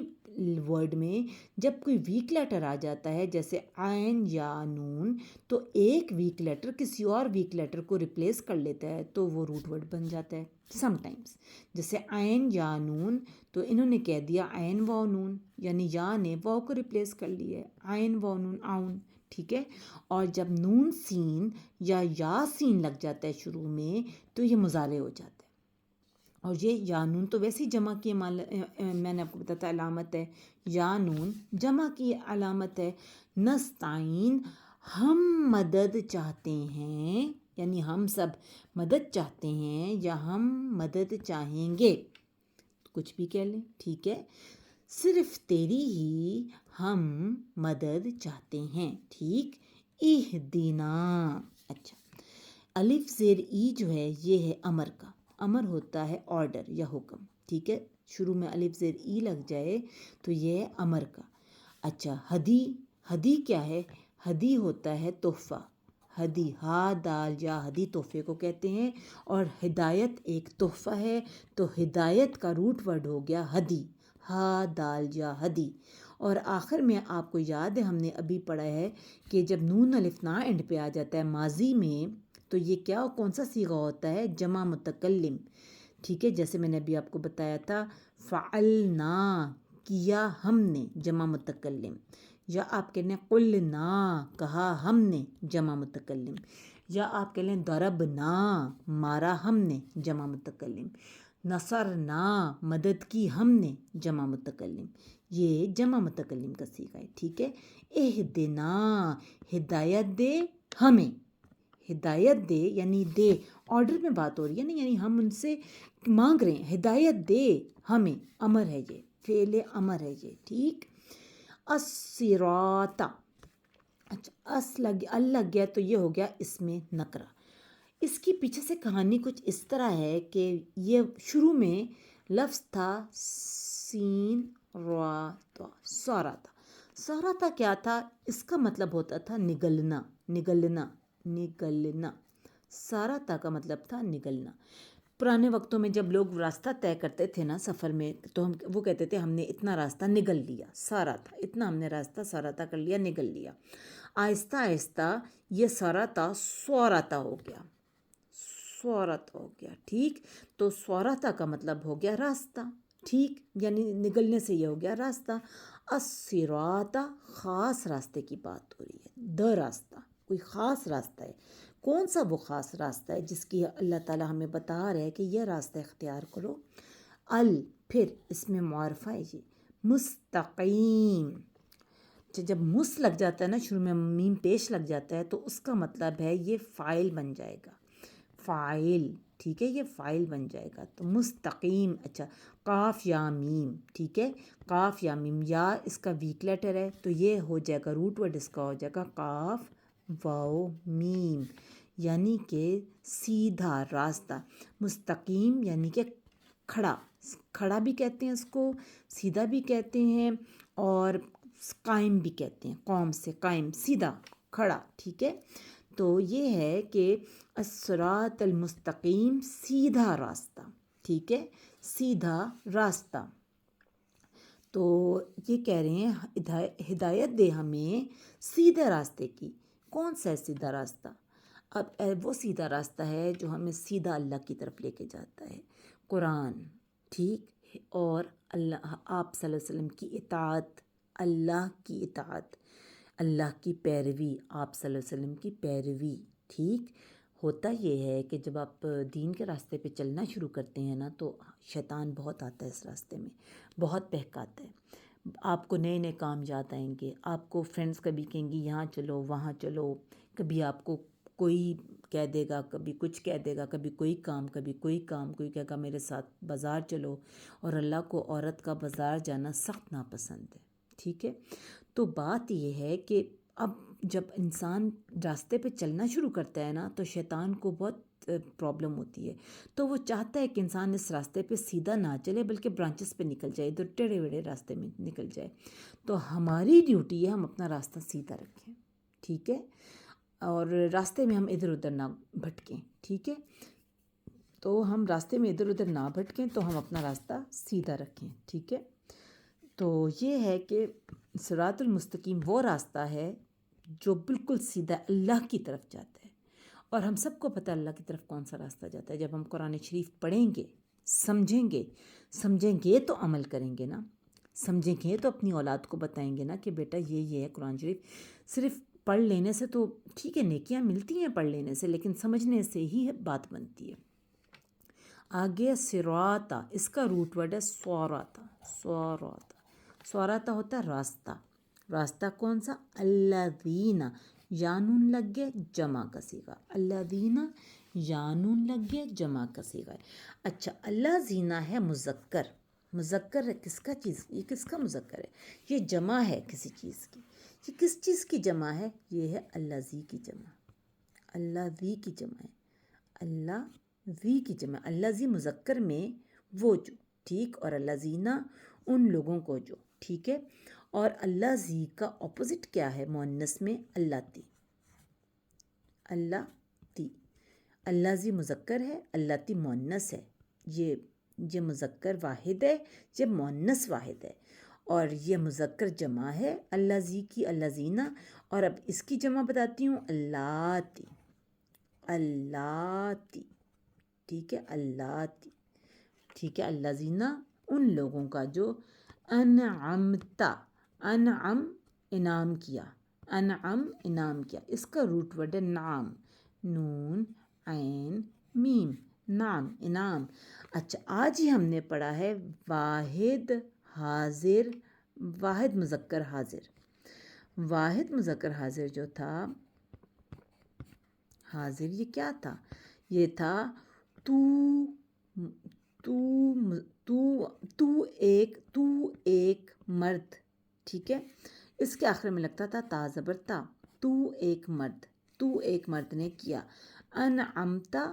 ورڈ میں جب کوئی ویک لیٹر آ جاتا ہے جیسے عین یا نون، تو ایک ویک لیٹر کسی اور ویک لیٹر کو ریپلیس کر لیتا ہے تو وہ روٹ ورڈ بن جاتا ہے سم ٹائمز. جیسے عین یا نون، تو انہوں نے کہہ دیا عین واو نون، یعنی یا نے واو کو ریپلیس کر لیا ہے، عین واو نون عون. ٹھیک ہے. اور جب نون سین یا سین لگ جاتا ہے شروع میں تو یہ مضارع ہو جاتا ہے. اور یہ یا نون تو ویسے ہی جمع کی میں نے آپ کو بتایا تھا علامت ہے. یا نون جمع کی علامت ہے. نستعین ہم مدد چاہتے ہیں، یعنی ہم سب مدد چاہتے ہیں یا ہم مدد چاہیں گے، کچھ بھی کہہ لیں، ٹھیک ہے. صرف تیری ہی ہم مدد چاہتے ہیں، ٹھیک. اہدنا، اچھا الف زیر ای جو ہے یہ ہے امر کا. امر ہوتا ہے آرڈر یا حکم، ٹھیک ہے. شروع میں الف زیر ای لگ جائے تو یہ ہے امر کا. اچھا ہدی، ہدی کیا ہے؟ ہدی ہوتا ہے تحفہ. ہدی ہا دال یا ہدی تحفے کو کہتے ہیں، اور ہدایت ایک تحفہ ہے، تو ہدایت کا روٹ ورڈ ہو گیا ہدی. ہا دال یا ہدی. اور آخر میں آپ کو یاد ہے ہم نے ابھی پڑھا ہے کہ جب نون الف نا اینڈ پہ آ جاتا ہے ماضی میں تو یہ کیا کون سا صیغہ ہوتا ہے؟ جمع متکلم، ٹھیک ہے. جیسے میں نے ابھی آپ کو بتایا تھا فعلنا، کیا ہم نے، جمع متکلم. یا آپ کہہ لیں قلنا، کہا ہم نے، جمع متکلم. یا آپ کہہ لیں ضربنا، مارا ہم نے، جمع متکلم. نصرنا، مدد کی ہم نے، جمع متکلم. یہ جمع متکلم کا صیغہ ہے، ٹھیک ہے. اہدنا، ہدایت دے ہمیں. ہدایت دے یعنی دے، آرڈر میں بات ہو رہی ہے نا، یعنی ہم ان سے مانگ رہے ہیں ہدایت دے ہمیں. امر ہے یہ، فعل امر ہے یہ، ٹھیک. الصراط، اچھا ال لگ گیا تو یہ ہو گیا اس میں نکرہ. اس کی پیچھے سے کہانی کچھ اس طرح ہے کہ یہ شروع میں لفظ تھا سین را تا، سوراتا. سوراتا کیا تھا؟ اس کا مطلب ہوتا تھا نگلنا، نگلنا، نگلنا. ساراتا کا مطلب تھا نگلنا. پرانے وقتوں میں جب لوگ راستہ طے کرتے تھے نا سفر میں تو وہ کہتے تھے ہم نے اتنا راستہ نگل لیا، ساراتا، اتنا ہم نے راستہ ساراتا کر لیا، نگل لیا. آہستہ آہستہ یہ ساراتا سوراتا ہو گیا، سوراتا ہو گیا، ٹھیک. تو سوراتا کا مطلب ہو گیا راستہ، ٹھیک، یعنی نگلنے سے یہ ہو گیا راستہ. الصراط، خاص راستے کی بات ہو رہی ہے، راستہ، کوئی خاص راستہ ہے. کون سا وہ خاص راستہ ہے جس کی اللہ تعالیٰ ہمیں بتا رہا ہے کہ یہ راستہ اختیار کرو؟ پھر اس میں معرفہ ہے جی، مستقیم. جب مس لگ جاتا ہے نا شروع میں، میم پیش لگ جاتا ہے تو اس کا مطلب ہے یہ فاعل بن جائے گا، فاعل، ٹھیک ہے، یہ فاعل بن جائے گا. تو مستقیم، اچھا قاف یا میم، ٹھیک ہے، قاف یا میم. یا اس کا ویک لیٹر ہے تو یہ ہو جائے گا روٹ ورڈ، اس کا ہو جائے گا قاف واو میم، یعنی کہ سیدھا راستہ. مستقیم یعنی کہ کھڑا، کھڑا بھی کہتے ہیں اس کو، سیدھا بھی کہتے ہیں، اور قائم بھی کہتے ہیں، قوم سے قائم، سیدھا کھڑا، ٹھیک ہے. تو یہ ہے کہ الصراط المستقیم، سیدھا راستہ، ٹھیک ہے، سیدھا راستہ. تو یہ کہہ رہے ہیں ہدایت دے ہمیں سیدھے راستے کی. کون سا ہے سیدھا راستہ؟ اب وہ سیدھا راستہ ہے جو ہمیں سیدھا اللہ کی طرف لے کے جاتا ہے، قرآن، ٹھیک، اور اللہ، آپ صلی اللہ علیہ وسلم کی اطاعت، اللہ کی اطاعت، اللہ کی پیروی، آپ صلی اللہ علیہ وسلم کی پیروی، ٹھیک. ہوتا یہ ہے کہ جب آپ دین کے راستے پہ چلنا شروع کرتے ہیں نا تو شیطان بہت آتا ہے اس راستے میں، بہت بہکاتا ہے. آپ کو نئے نئے کام یاد آئیں گے، آپ کو فرینڈس کبھی کہیں گی یہاں چلو وہاں چلو، کبھی آپ کو کوئی کہہ دے گا، کبھی کچھ کہہ دے گا، کبھی کوئی کام، کبھی کوئی کام، کوئی کہے گا میرے ساتھ بازار چلو. اور اللہ کو عورت کا بازار جانا سخت ناپسند ہے، ٹھیک ہے. تو بات یہ ہے کہ اب جب انسان راستے پہ چلنا شروع کرتا ہے نا تو شیطان کو بہت پرابلم ہوتی ہے. تو وہ چاہتا ہے کہ انسان اس راستے پہ سیدھا نہ چلے بلکہ برانچز پہ نکل جائے، ادھر ٹیڑھے ویڑھے راستے میں نکل جائے. تو ہماری ڈیوٹی ہے ہم اپنا راستہ سیدھا رکھیں، ٹھیک ہے، اور راستے میں ہم ادھر ادھر نہ بھٹکیں، ٹھیک ہے. تو ہم راستے میں ادھر ادھر نہ بھٹکیں، تو ہم اپنا راستہ سیدھا رکھیں، ٹھیک ہے. تو یہ ہے کہ صراط المستقیم وہ راستہ ہے جو بالکل سیدھا اللہ کی طرف جاتا ہے. اور ہم سب کو پتہ اللہ کی طرف کون سا راستہ جاتا ہے. جب ہم قرآن شریف پڑھیں گے، سمجھیں گے تو عمل کریں گے نا، سمجھیں گے تو اپنی اولاد کو بتائیں گے نا کہ بیٹا یہ ہے قرآن شریف. صرف پڑھ لینے سے تو ٹھیک ہے، نیکیاں ملتی ہیں پڑھ لینے سے، لیکن سمجھنے سے ہی بات بنتی ہے۔ آگے صراطا، اس کا روٹ ورڈ ہے صوراتا، صوراتا، صوراتا ہوتا ہے راستہ۔ راستہ کون سا؟ الذین، یانون لگ گیا جمع کا صیغہ، الذین یانون لگ گیا جمع کا صیغہ ہے۔ اچھا، الذین ہے مذکر، مذکر ہے کس کا؟ چیز، یہ کس کا مذکر ہے؟ یہ جمع ہے کسی چیز کی۔ یہ کس چیز کی جمع ہے؟ یہ ہے الذی کی جمع، الذی کی جمع ہے، اللہ ذی کی جمع، الذی مذکر میں وہ جو، ٹھیک، اور الذین ان لوگوں کو جو، ٹھیک ہے۔ اور الذی کا اپوزٹ کیا ہے مؤنث میں؟ اللتی، اللتی، الذی مذکر ہے، اللتی مؤنث ہے۔ یہ مذکر واحد ہے، یہ مؤنث واحد ہے، اور یہ مذکر جمع ہے الذی کی، الذین۔ اور اب اس کی جمع بتاتی ہوں، اللاتی، اللاتی، ٹھیک ہے، اللاتی، ٹھیک ہے، الذین ان لوگوں کا جو، انعمتا، انعم انعام کیا، انعم انعام کیا، اس کا روٹ ورڈ ہے نعم، نون عین میم، نعم انعام۔ اچھا، آج ہی ہم نے پڑھا ہے واحد حاضر، واحد مذکر حاضر، واحد مذکر حاضر جو تھا، حاضر یہ کیا تھا؟ یہ تھا تو، تو تو ایک مرد، ٹھیک ہے، اس کے آخر میں لگتا تھا تا زبر تا، تو ایک مرد، تو ایک مرد نے کیا، انعمتا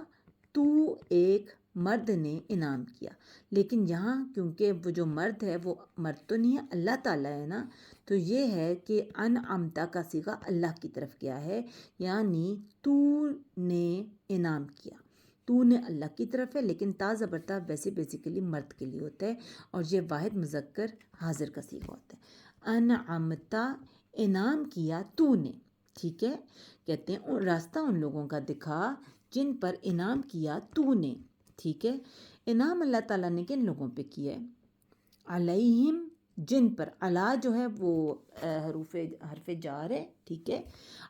تو ایک مرد نے انعام کیا۔ لیکن یہاں کیونکہ وہ جو مرد ہے وہ مرد تو نہیں ہے، اللہ تعالیٰ ہے نا، تو یہ ہے کہ انعمتا کا صیغہ اللہ کی طرف گیا ہے، یعنی تو نے انعام کیا، تو نے اللہ کی طرف ہے، لیکن تا زبر تا ویسے بیسیکلی مرد کے لیے ہوتا ہے، اور یہ واحد مذکر حاضر کا صیغہ ہوتا ہے۔ انعمتا انعام کیا تو نے، ٹھیک ہے، کہتے ہیں راستہ ان لوگوں کا دکھا جن پر انعام کیا تو نے، ٹھیک ہے۔ انعام اللہ تعالیٰ نے کن لوگوں پہ کیا ہے؟ علیہم، جن پر، علا جو ہے وہ حرف جار ہے، ٹھیک ہے،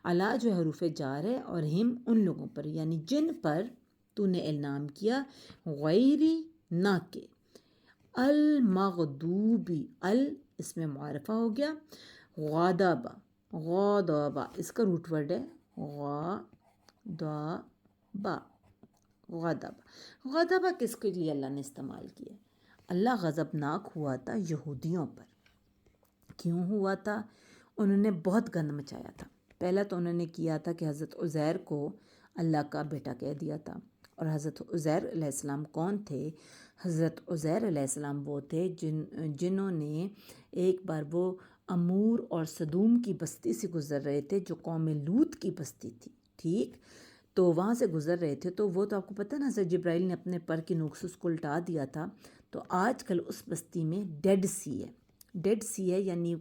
علا جو ہے حروف جار ہے، اور ہم ان لوگوں پر، یعنی جن پر تو نے انعام کیا، غیری نہ کے، المغضوبی، اس میں معرفہ ہو گیا، غضبا، غضبا، اس کا روٹ ورڈ ہے غضبا، غضب، غضبا کس کے لیے اللہ نے استعمال کیا؟ اللہ غضبناک ہوا تھا یہودیوں پر۔ کیوں ہوا تھا؟ انہوں نے بہت گند مچایا تھا۔ پہلا تو انہوں نے کیا تھا کہ حضرت عزیر کو اللہ کا بیٹا کہہ دیا تھا، اور حضرت عزیر علیہ السلام کون تھے؟ حضرت عزیر علیہ السلام وہ تھے جنہوں نے ایک بار، وہ امور اور صدوم کی بستی سے گزر رہے تھے جو قوم لوط کی بستی تھی، ٹھیک، تو وہاں سے گزر رہے تھے، تو وہ تو آپ کو پتہ ہے نا، حضرت جبرائیل نے اپنے پر کی نوک سے اس کو الٹا دیا تھا۔ تو آج کل اس بستی میں ڈیڈ سی ہے، ڈیڈ سی ہے، یعنی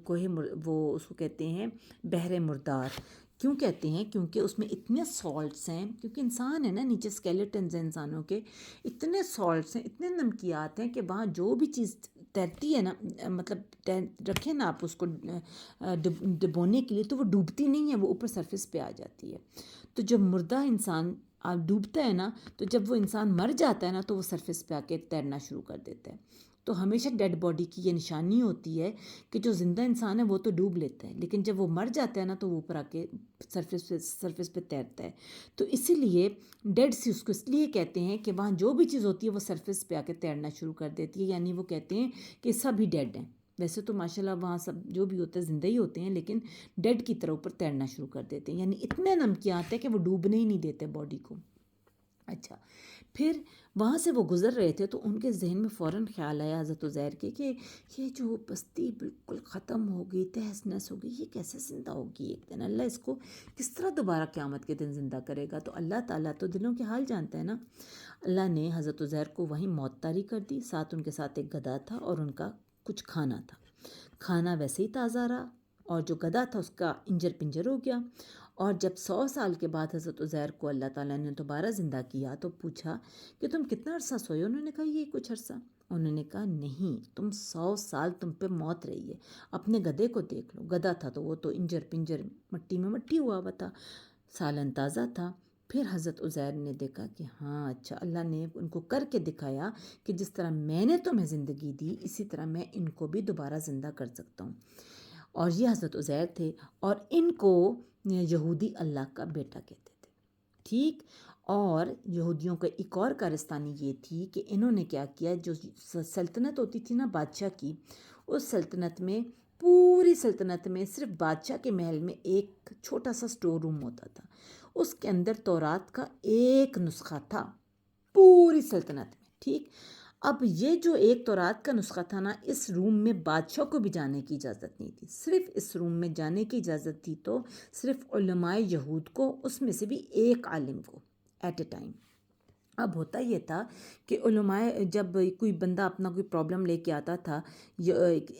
وہ اس کو کہتے ہیں بحر مردار۔ کیوں کہتے ہیں؟ کیونکہ اس میں اتنے سالٹس ہیں، کیونکہ انسان ہے نا، نیچے اسکیلیٹنز ہیں انسانوں کے، اتنے سالٹس ہیں، اتنے نمکیات ہیں کہ وہاں جو بھی چیز تیرتی ہے نا، مطلب رکھیں نا آپ اس کو ڈبونے کے لیے، تو وہ ڈوبتی نہیں ہے، وہ اوپر سرفیس پہ آ جاتی ہے۔ تو جب مردہ انسان ڈوبتا ہے نا، تو جب وہ انسان مر جاتا ہے نا، تو وہ سرفیس پہ آ کے تیرنا شروع کر دیتا ہے۔ تو ہمیشہ ڈیڈ باڈی کی یہ نشانی ہوتی ہے کہ جو زندہ انسان ہے وہ تو ڈوب لیتا ہے، لیکن جب وہ مر جاتا ہے نا، تو وہ اوپر آ کے سرفیس پہ تیرتا ہے۔ تو اسی لیے ڈیڈ سی اس کو اس لیے کہتے ہیں کہ وہاں جو بھی چیز ہوتی ہے وہ سرفیس پہ آ کے تیرنا شروع کر دیتی ہے، یعنی وہ کہتے ہیں کہ سب ہی ڈیڈ ہیں۔ ویسے تو ماشاءاللہ وہاں سب جو بھی ہوتا ہے زندہ ہی ہوتے ہیں، لیکن ڈیڈ کی طرح اوپر تیرنا شروع کر دیتے ہیں، یعنی اتنے نمکیات ہیں کہ وہ ڈوبنے ہی نہیں دیتے باڈی کو۔ اچھا، پھر وہاں سے وہ گزر رہے تھے، تو ان کے ذہن میں فوراً خیال آیا حضرت عزیر کے کہ یہ جو بستی بالکل ختم ہو گئی، تہس نہس ہو گئی، یہ کیسے زندہ ہوگی ایک دن؟ اللہ اس کو کس طرح دوبارہ قیامت کے دن زندہ کرے گا؟ تو اللہ تعالیٰ تو دلوں کے حال جانتا ہے نا۔ اللہ نے حضرت عزیر کو وہیں موت طاری کر دی، ساتھ ان کے ساتھ ایک گدھا تھا اور ان کا کچھ کھانا تھا۔ کھانا ویسے ہی تازہ رہا، اور جو گدھا تھا اس کا انجر پنجر ہو گیا، اور جب 100 سال کے بعد حضرت عزیر کو اللہ تعالیٰ نے دوبارہ زندہ کیا تو پوچھا کہ تم کتنا عرصہ سوئے؟ انہوں نے کہا یہ کچھ عرصہ۔ انہوں نے کہا نہیں، تم 100 سال تم پہ موت رہی ہے، اپنے گدھے کو دیکھ لو۔ گدھا تھا تو وہ تو انجر پنجر مٹی میں مٹی ہوا ہوا تھا، سالن تازہ تھا۔ پھر حضرت عزیر نے دیکھا کہ ہاں اچھا، اللہ نے ان کو کر کے دکھایا کہ جس طرح میں نے تمہیں زندگی دی اسی طرح میں ان کو بھی دوبارہ زندہ کر سکتا ہوں۔ اور یہ حضرت عزیر تھے، اور ان کو یہودی اللہ کا بیٹا کہتے تھے، ٹھیک۔ اور یہودیوں کا ایک اور کارستانی یہ تھی کہ انہوں نے کیا کیا، جو سلطنت ہوتی تھی نا بادشاہ کی، اس سلطنت میں، پوری سلطنت میں صرف بادشاہ کے محل میں ایک چھوٹا سا سٹور روم ہوتا تھا، اس کے اندر تورات کا ایک نسخہ تھا پوری سلطنت میں، ٹھیک۔ اب یہ جو ایک تورات کا نسخہ تھا نا، اس روم میں بادشاہ کو بھی جانے کی اجازت نہیں تھی، صرف اس روم میں جانے کی اجازت تھی تو صرف علماء یہود کو، اس میں سے بھی ایک عالم کو ایٹ اے ٹائم۔ اب ہوتا یہ تھا کہ علماء جب کوئی بندہ اپنا کوئی پرابلم لے کے آتا تھا،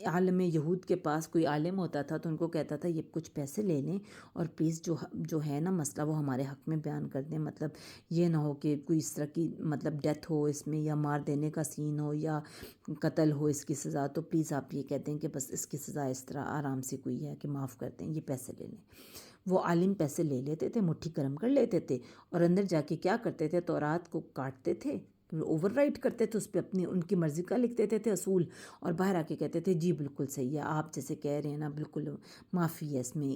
عالم یہود کے پاس کوئی عالم ہوتا تھا تو ان کو کہتا تھا یہ کچھ پیسے لے لیں اور پلیز جو ہے نا مسئلہ وہ ہمارے حق میں بیان کر دیں، مطلب یہ نہ ہو کہ کوئی اس طرح کی مطلب ڈیتھ ہو اس میں، یا مار دینے کا سین ہو، یا قتل ہو اس کی سزا، تو پلیز آپ یہ کہتے ہیں کہ بس اس کی سزا اس طرح آرام سے کوئی ہے کہ معاف کر دیں، یہ پیسے لے لیں۔ وہ عالم پیسے لے لیتے تھے، مٹھی گرم کر لیتے تھے، اور اندر جا کے کیا کرتے تھے، تورات کو کاٹتے تھے، اوور رائٹ کرتے تھے اس پہ، اپنی ان کی مرضی کا لکھ دیتے تھے اصول، اور باہر آ کے کہتے تھے جی بالکل صحیح ہے، آپ جیسے کہہ رہے ہیں نا بالکل معافی ہے اس میں،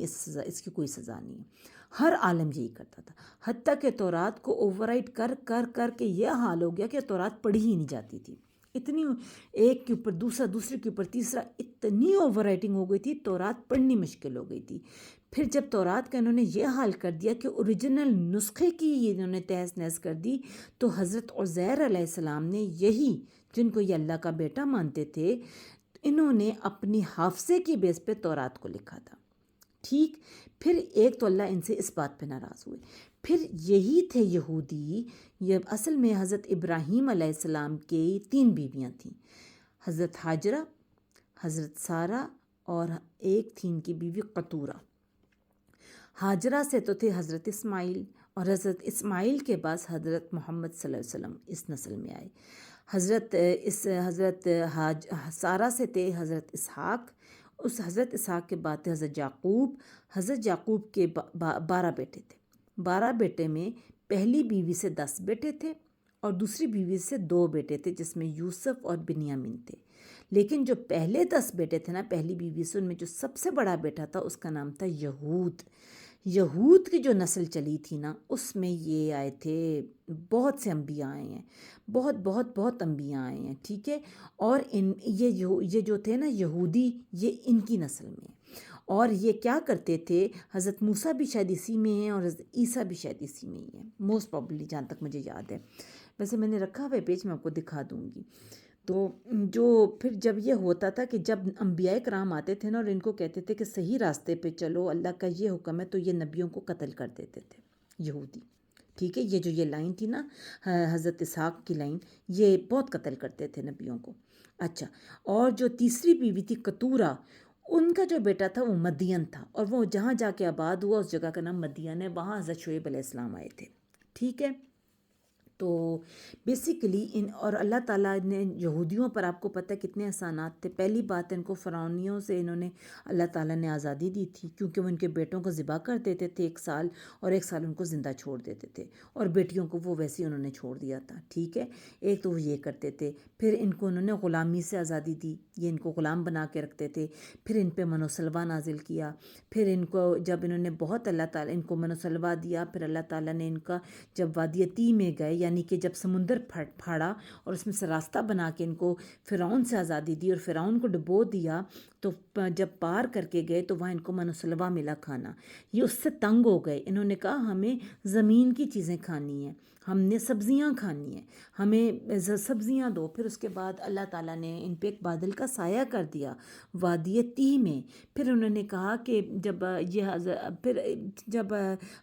اس کی کوئی سزا نہیں ہے۔ ہر عالم یہی کرتا تھا، حتیٰ کہ تورات کو اوور رائٹ کر کر کر کے یہ حال ہو گیا کہ تورات پڑھی ہی نہیں جاتی تھی، اتنی ایک کے اوپر دوسرا، دوسرے کے اوپر تیسرا، اتنی اوور رائٹنگ ہو گئی تھی، تورات پڑھنی مشکل ہو گئی تھی۔ پھر جب تورات کا انہوں نے یہ حال کر دیا کہ اوریجنل نسخے کی انہوں نے تہس نہس کر دی، تو حضرت عزیر علیہ السلام نے یہی، جن کو یہ اللہ کا بیٹا مانتے تھے، انہوں نے اپنی حافظے کی بیس پہ تورات کو لکھا تھا، ٹھیک۔ پھر ایک تو اللہ ان سے اس بات پہ ناراض ہوئے، پھر یہی تھے یہودی، یہ اصل میں حضرت ابراہیم علیہ السلام کی 3 بیویاں تھیں، حضرت ہاجرہ، حضرت سارہ، اور ایک تھی ان کی بیوی قطورہ۔ ہاجرہ سے تو تھے حضرت اسماعیل، اور حضرت اسماعیل کے بعد حضرت محمد صلی اللہ علیہ وسلم اس نسل میں آئے۔ حضرت سارہ سے تھے حضرت اسحاق، اس حضرت اسحاق کے بعد تھے حضرت یعقوب۔ حضرت یعقوب کے 12 بیٹے تھے، 12 بیٹے میں پہلی بیوی سے 10 بیٹے تھے، اور دوسری بیوی سے 2 بیٹے تھے جس میں یوسف اور بنیامین تھے۔ لیکن جو پہلے 10 بیٹے تھے نا پہلی بیوی سے، ان میں جو سب سے بڑا بیٹا تھا اس کا نام تھا یہود۔ یہود کی جو نسل چلی تھی نا اس میں یہ آئے تھے، بہت سے انبیاء آئے ہیں، بہت بہت بہت انبیاء آئے ہیں، ٹھیک ہے۔ اور یہ جو تھے نا یہودی، یہ ان کی نسل میں ہیں، اور یہ کیا کرتے تھے، حضرت موسیٰ بھی شاید اسی میں ہیں، اور حضرت عیسیٰ بھی شاید اسی میں ہی ہیں، موسٹ پرابلی جہاں تک مجھے یاد ہے، ویسے میں نے رکھا ہوا ہے پیج، میں آپ کو دکھا دوں گی۔ تو جو پھر جب یہ ہوتا تھا کہ جب انبیاء کرام آتے تھے نا اور ان کو کہتے تھے کہ صحیح راستے پہ چلو، اللہ کا یہ حکم ہے، تو یہ نبیوں کو قتل کر دیتے تھے یہودی، ٹھیک ہے۔ یہ لائن تھی نا حضرت اسحاق کی لائن، یہ بہت قتل کرتے تھے نبیوں کو۔ اچھا، اور جو تیسری بیوی تھی قطورہ، ان کا جو بیٹا تھا وہ مدین تھا، اور وہ جہاں جا کے آباد ہوا اس جگہ کا نام مدین ہے، وہاں حضرت شعیب علیہ السلام آئے تھے، ٹھیک ہے۔ تو بیسیکلی اور اللہ تعالیٰ نے یہودیوں پر، آپ کو پتہ ہے کتنے احسانات تھے۔ پہلی بات، ان کو فرعونیوں سے انہوں نے، اللہ تعالیٰ نے آزادی دی تھی، کیونکہ وہ ان کے بیٹوں کو ذبح کر دیتے تھے 1 سال، اور 1 سال ان کو زندہ چھوڑ دیتے تھے، اور بیٹیوں کو وہ ویسے ہی انہوں نے چھوڑ دیا تھا، ٹھیک ہے۔ ایک تو وہ یہ کرتے تھے، پھر ان کو انہوں نے غلامی سے آزادی دی، یہ ان کو غلام بنا کے رکھتے تھے، پھر ان پہ من و سلوہ نازل کیا، پھر ان کو جب انہوں نے بہت اللہ تعالیٰ ان کو من و سلوہ دیا، پھر اللہ تعالیٰ نے ان کا جب وادی تیہ میں گئے، یعنی کہ جب سمندر پھاڑا اور اس میں سے راستہ بنا کے ان کو فرعون سے آزادی دی اور فرعون کو ڈبو دیا، تو جب پار کر کے گئے تو وہاں ان کو من و سلوہ ملا کھانا، یہ اس سے تنگ ہو گئے، انہوں نے کہا ہمیں زمین کی چیزیں کھانی ہیں، ہم نے سبزیاں کھانی ہیں، ہمیں سبزیاں دو۔ پھر اس کے بعد اللہ تعالیٰ نے ان پہ ایک بادل کا سایہ کر دیا وادی تیہ میں۔ پھر انہوں نے کہا کہ پھر جب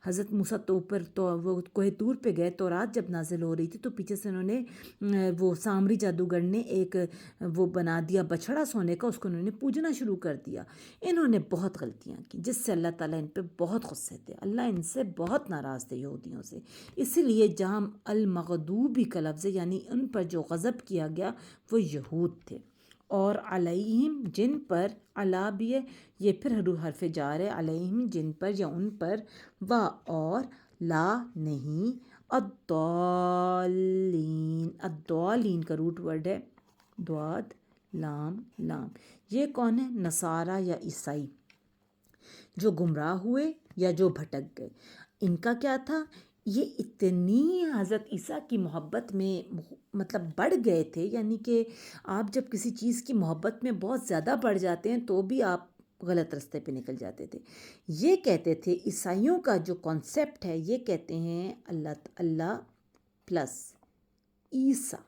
حضرت موسیٰ تو اوپر تو وہ کوہ طور پہ گئے، تو رات جب نازل ہو رہی تھی تو پیچھے سے انہوں نے وہ سامری جادوگر نے ایک وہ بنا دیا بچھڑا سونے کا، اس کو انہوں نے پوجنا شروع کر دیا۔ انہوں نے بہت غلطیاں کی جس سے اللہ تعالیٰ ان پہ بہت غصے تھے، اللہ ان سے بہت ناراض تھے یہودیوں سے۔ اسی لیے جہاں المغضوبی کا لفظ ہے، یعنی ان پر جو غضب کیا گیا وہ یہود تھے۔ اور علیہم جن پر، علا بھی ہے یہ پھر حرف جار ہے، علیہم جن پر یا ان پر، و اور لا نہیں، الضالین، الضالین کا روٹ ورڈ ہے دواد لام لام۔ یہ کون ہے؟ نصارہ یا عیسائی جو گمراہ ہوئے یا جو بھٹک گئے۔ ان کا کیا تھا؟ یہ اتنی حضرت عیسیٰ کی محبت میں مطلب بڑھ گئے تھے، یعنی کہ آپ جب کسی چیز کی محبت میں بہت زیادہ بڑھ جاتے ہیں تو بھی آپ غلط رستے پہ نکل جاتے تھے۔ یہ کہتے تھے، عیسائیوں کا جو کانسیپٹ ہے یہ کہتے ہیں اللہ پلس عیسیٰ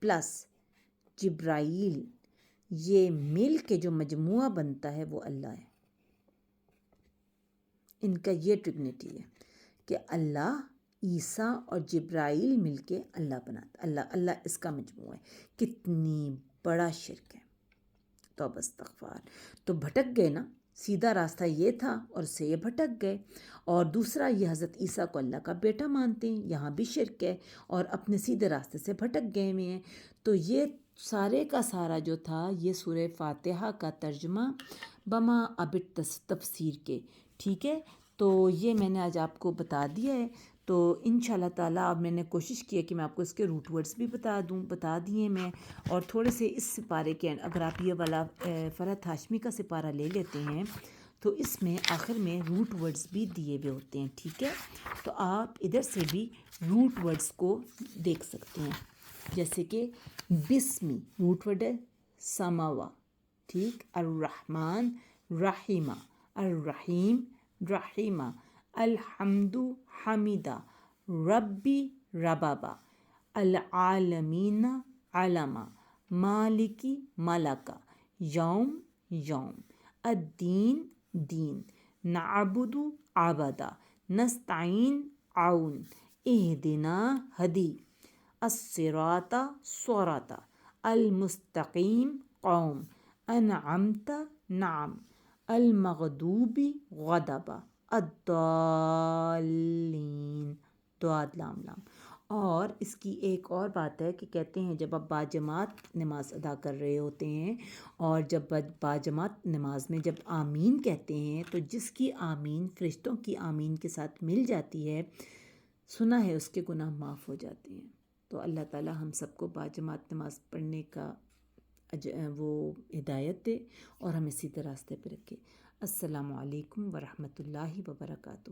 پلس جبرائیل، یہ مل کے جو مجموعہ بنتا ہے وہ اللہ ہے۔ ان کا یہ ٹرینٹی ہے کہ اللہ، عیسیٰ اور جبرائیل مل کے اللہ بناتا، اللہ اس کا مجموعہ ہے۔ کتنی بڑا شرک ہے، توبہ استغفار۔ تو بھٹک گئے نا، سیدھا راستہ یہ تھا اور اس سے یہ بھٹک گئے۔ اور دوسرا، یہ حضرت عیسیٰ کو اللہ کا بیٹا مانتے ہیں، یہاں بھی شرک ہے اور اپنے سیدھے راستے سے بھٹک گئے ہوئے ہیں۔ تو یہ سارے کا سارا جو تھا یہ سورہ فاتحہ کا ترجمہ بما ابٹ تفسیر کے، ٹھیک ہے۔ تو یہ میں نے آج آپ کو بتا دیا ہے۔ تو انشاءاللہ تعالیٰ اب میں نے کوشش کی ہے کہ میں آپ کو اس کے روٹ ورڈز بھی بتا دیے میں، اور تھوڑے سے اس سپارے کے اگر آپ یہ والا فرحت ہاشمی کا سپارہ لے لیتے ہیں تو اس میں آخر میں روٹ ورڈز بھی دیے ہوئے ہوتے ہیں، ٹھیک ہے۔ تو آپ ادھر سے بھی روٹ ورڈز کو دیکھ سکتے ہیں، جیسے کہ بسمی روٹ ورڈ ہے سماوا، ٹھیک، الرحمن رحیمہ، الرحیم رحیمہ، الحمد حمیدہ، ربی ربابا، العالمین علما، مالکی ملکا، یوم یوم، الدین دین، نعبد عبدا، نستعین عون، اہدنا ہدی، الصراط صراط، المستقیم قوم، انعمت نعم، المغضوب غضب، الضالین دواد لام لام۔ اور اس کی ایک اور بات ہے کہ کہتے ہیں جب آپ باجماعت نماز ادا کر رہے ہوتے ہیں اور جب باجماعت نماز میں جب آمین کہتے ہیں تو جس کی آمین فرشتوں کی آمین کے ساتھ مل جاتی ہے، سنا ہے اس کے گناہ معاف ہو جاتے ہیں۔ تو اللہ تعالیٰ ہم سب کو باجماعت نماز پڑھنے کا وہ ہدایت دے اور ہمیں سیدھے راستے پہ رکھے۔ السلام علیکم ورحمۃ اللہ وبرکاتہ۔